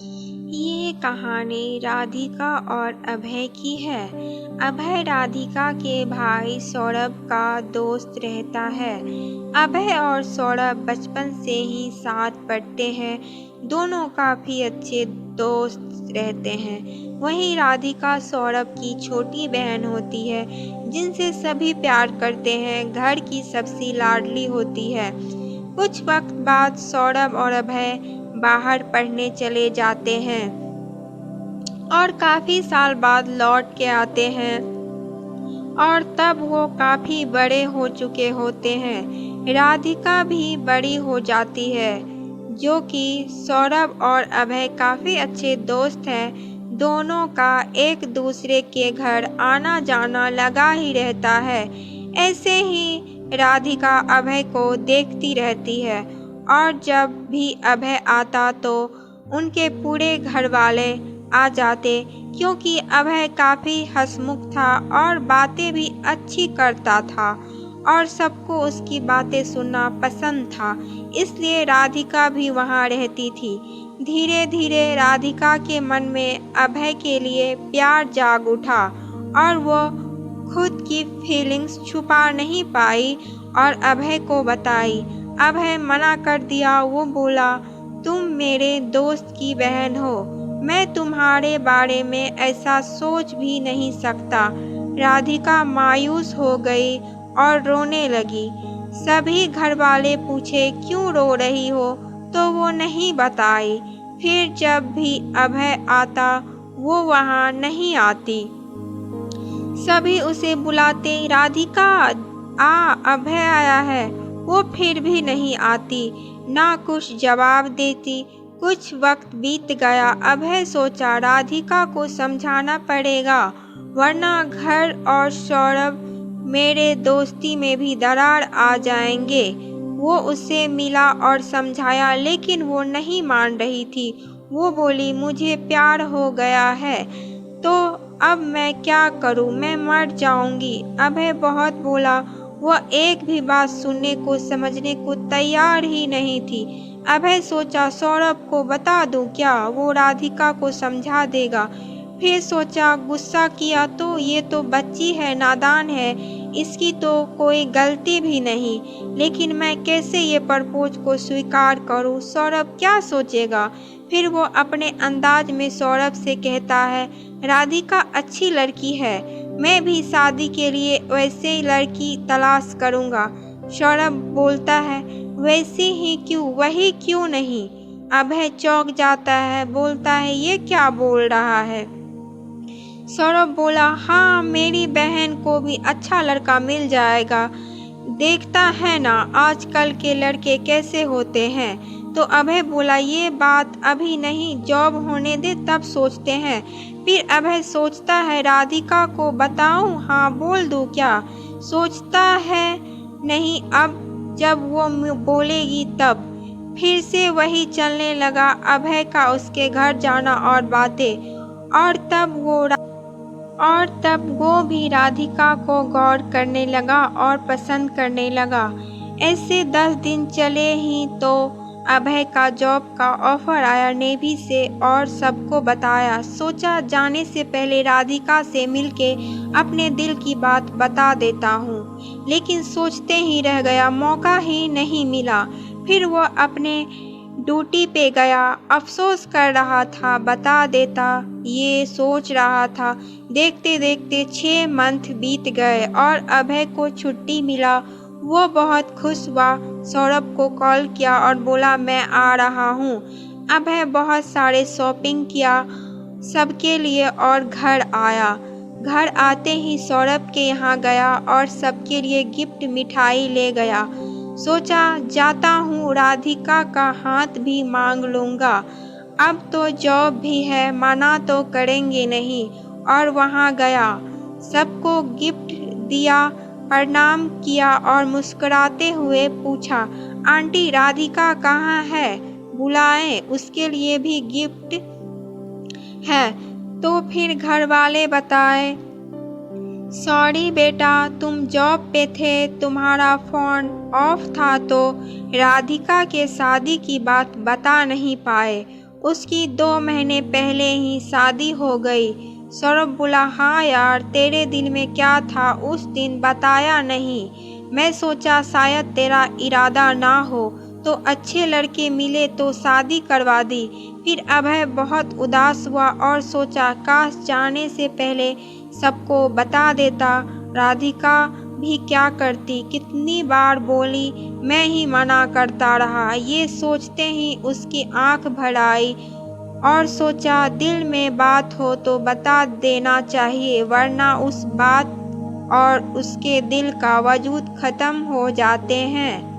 ये कहानी राधिका और अभय की है। अभय राधिका के भाई सौरभ का दोस्त रहता है। अभय और सौरभ बचपन से ही साथ पढ़ते हैं। दोनों काफ़ी अच्छे दोस्त रहते हैं। वहीं राधिका सौरभ की छोटी बहन होती है, जिनसे सभी प्यार करते हैं। घर की सबसे लाडली होती है। कुछ वक्त बाद सौरभ और अभय बाहर पढ़ने चले जाते हैं और काफ़ी साल बाद लौट के आते हैं और तब वो काफ़ी बड़े हो चुके होते हैं। राधिका भी बड़ी हो जाती है, जो कि सौरभ और अभय काफ़ी अच्छे दोस्त हैं। दोनों का एक दूसरे के घर आना जाना लगा ही रहता है। ऐसे ही राधिका अभय को देखती रहती है और जब भी अभय आता तो उनके पूरे घर वाले आ जाते, क्योंकि अभय काफ़ी हंसमुख था और बातें भी अच्छी करता था और सबको उसकी बातें सुनना पसंद था। इसलिए राधिका भी वहाँ रहती थी। धीरे धीरे राधिका के मन में अभय के लिए प्यार जाग उठा और वो खुद की फीलिंग्स छुपा नहीं पाई और अभय को बताई। अभय मना कर दिया। वो बोला, तुम मेरे दोस्त की बहन हो, मैं तुम्हारे बारे में ऐसा सोच भी नहीं सकता। राधिका मायूस हो गई और रोने लगी। सभी घर वाले पूछे क्यों रो रही हो, तो वो नहीं बताई। फिर जब भी अभय आता वो वहाँ नहीं आती। सभी उसे बुलाते, राधिका आ, अभय आया है। वो फिर भी नहीं आती, ना कुछ जवाब देती। कुछ वक्त बीत गया। अभय सोचा राधिका को समझाना पड़ेगा, वरना घर और सौरभ मेरे दोस्ती में भी दरार आ जाएंगे। वो उससे मिला और समझाया, लेकिन वो नहीं मान रही थी। वो बोली, मुझे प्यार हो गया है तो अब मैं क्या करूं, मैं मर जाऊंगी। अभय बहुत बोला। वह एक भी बात सुनने को समझने को तैयार ही नहीं थी। अभय सोचा सौरभ को बता दूं क्या, वो राधिका को समझा देगा। फिर सोचा गुस्सा किया तो ये तो बच्ची है, नादान है, इसकी तो कोई गलती भी नहीं। लेकिन मैं कैसे ये प्रपोज को स्वीकार करूं, सौरभ क्या सोचेगा। फिर वो अपने अंदाज में सौरभ से कहता है, राधिका अच्छी लड़की है, मैं भी शादी के लिए वैसे ही लड़की तलाश करूँगा। सौरभ बोलता है, वैसे ही क्यों, वही क्यों नहीं। अभय चौंक जाता है, बोलता है, ये क्या बोल रहा है। सौरभ बोला, हाँ मेरी बहन को भी अच्छा लड़का मिल जाएगा, देखता है ना आजकल के लड़के कैसे होते हैं। तो अभय बोला, ये बात अभी नहीं, जॉब होने दे तब सोचते हैं। फिर अभय सोचता है, राधिका को बताऊं, हाँ बोल दूं क्या। सोचता है नहीं, अब जब वो बोलेगी तब। फिर से वही चलने लगा, अभय का उसके घर जाना और बातें। और तब वो भी राधिका को गौर करने लगा और पसंद करने लगा। ऐसे 10 दिन चले ही तो अभय का जॉब का ऑफर आया नेवी से और सबको बताया। सोचा जाने से पहले राधिका से मिलके अपने दिल की बात बता देता हूँ, लेकिन सोचते ही रह गया, मौका ही नहीं मिला। फिर वो अपने ड्यूटी पे गया, अफसोस कर रहा था, बता देता ये सोच रहा था। देखते देखते 6 मंथ बीत गए और अभय को छुट्टी मिला। वो बहुत खुश हुआ, सौरभ को कॉल किया और बोला, मैं आ रहा हूँ। अभय बहुत सारे शॉपिंग किया सबके लिए और घर आया। घर आते ही सौरभ के यहाँ गया और सबके लिए गिफ्ट मिठाई ले गया। सोचा जाता हूँ राधिका का हाथ भी मांग लूँगा, अब तो जॉब भी है, मना तो करेंगे नहीं। और वहाँ गया, सबको गिफ्ट दिया, प्रणाम किया और मुस्कुराते हुए पूछा, आंटी राधिका कहाँ है, बुलाएं, उसके लिए भी गिफ्ट है। तो फिर घर वाले बताए, सॉरी बेटा, तुम जॉब पे थे, तुम्हारा फ़ोन ऑफ था तो राधिका के शादी की बात बता नहीं पाए। उसकी 2 महीने पहले ही शादी हो गई। सौरभ बोला, हाँ यार, तेरे दिल में क्या था उस दिन बताया नहीं। मैं सोचा शायद तेरा इरादा ना हो, तो अच्छे लड़के मिले तो शादी करवा दी। फिर अभय बहुत उदास हुआ और सोचा काश जाने से पहले सबको बता देता। राधिका भी क्या करती, कितनी बार बोली, मैं ही मना करता रहा। ये सोचते ही उसकी आंख भर आई और सोचा दिल में बात हो तो बता देना चाहिए, वरना उस बात और उसके दिल का वजूद खत्म हो जाते हैं।